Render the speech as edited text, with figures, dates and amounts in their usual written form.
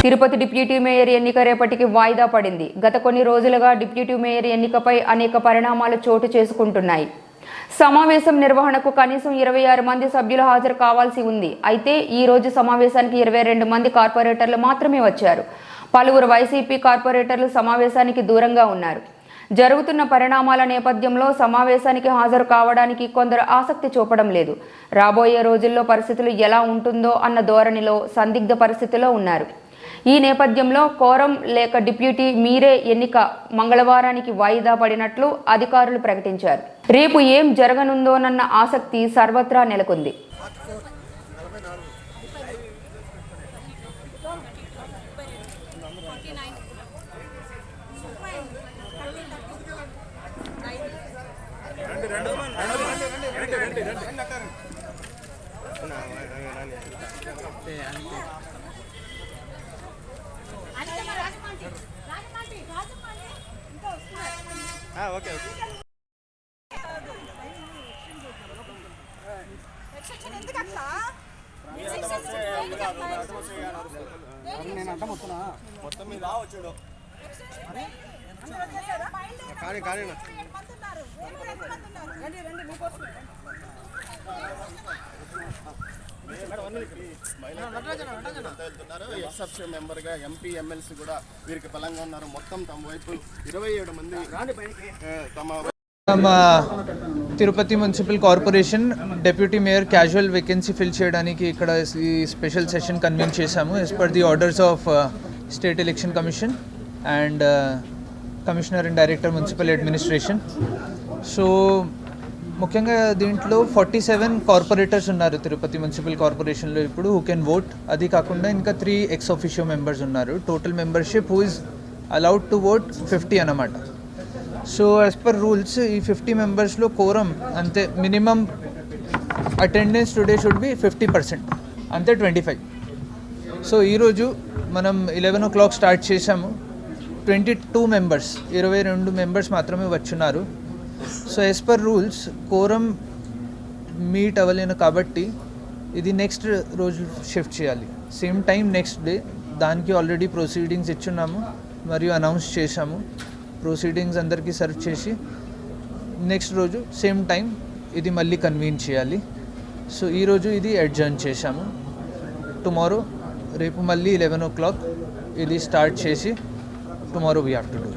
Tirupati deputy mayor ఎన్నిక రేపటికి వాయిదా పడింది. గత కొన్ని రోజులుగా డిప్యూటీ మేయర్ ఎన్నికపై అనేక పరిణామాలు చోటు చేసుకుంటున్నాయి. సమావేశం నిర్వహణకు కనీసం 26 మంది సభ్యులు హాజరు కావాల్సి ఉంది. అయితే ఈ రోజు సమావేశానికి 22 మంది కార్పొరేటర్లు మాత్రమే వచ్చారు. పలువురు వైసీపీ కార్పొరేటర్లు సమావేశానికి దూరంగా ఉన్నారు. జరుగుతున్న పరిణామాల నేపథ్యంలో సమావేశానికి హాజరు కావడానికి కొందరు ఆసక్తి చూపడం లేదు. రాబోయే రోజుల్లో పరిస్థితులు ఎలా ఉంటుందో అన్న ధోరణిలో సందిగ్ధ పరిస్థితిలో ఉన్నారు. ఈ నేపథ్యంలో కోరం లేక డిప్యూటీ మీరే ఎన్నిక మంగళవారానికి వాయిదా పడినట్లు అధికారులు ప్రకటించారు. రేపు ఏం జరగనుందోనన్న ఆసక్తి సర్వత్రా నెలకొంది. ఓకే నేను అంట మొత్తం మీద వచ్చాడు కానీ కానీ వెళ్తున్నారు. ఎస్ఎఫ్సీ మెంబర్గా ఎంపీ ఎమ్మెల్సీ కూడా వీరికి బలంగా ఉన్నారు. మొత్తం తమ వైపు 27 మంది తమ Tirupati municipal corporation deputy mayor casual vacancy fill చేయడానికి ఇక్కడ ఈ స్పెషల్ సెషన్ కన్వీన్ చేశాము. As per the orders of state election commission and commissioner and director municipal administration. So ముఖ్యంగా దీంట్లో 47 కార్పొరేటర్స్ ఉన్నారు తిరుపతి మున్సిపల్ కార్పొరేషన్లో ఇప్పుడు హూ కెన్ ఓట్. అది కాకుండా ఇంకా 3 ఎక్స్ ఆఫిషియో మెంబర్స్ ఉన్నారు. Total membership who is allowed to vote 50 అన్నమాట. సో యాజ్ పర్ రూల్స్ ఈ 50 మెంబర్స్లో కోరం అంతే. Minimum attendance today should be 50%, అంతే 25. సో ఈరోజు మనం 11 o'clock స్టార్ట్ చేసాము. 22 మెంబర్స్ 22 మెంబర్స్ మాత్రమే వచ్చున్నారు. So as per rules quorum meet అవ్వలేను కాబట్టి ఇది నెక్స్ట్ రోజు షిఫ్ట్ చేయాలి. Same time next day. దానికి ఆల్రెడీ ప్రొసీడింగ్స్ ఇచ్చున్నాము మరియు అనౌన్స్ చేశాము. ప్రొసీడింగ్స్ అందరికీ సర్వ్ చేసి నెక్స్ట్ రోజు సేమ్ టైం ఇది మళ్ళీ కన్వీన్ చేయాలి. సో ఈరోజు ఇది అడ్జర్న్ చేశాము. టుమారో రేపు మళ్ళీ 11 o'clock ఇది స్టార్ట్ చేసి tomorrow we have to do.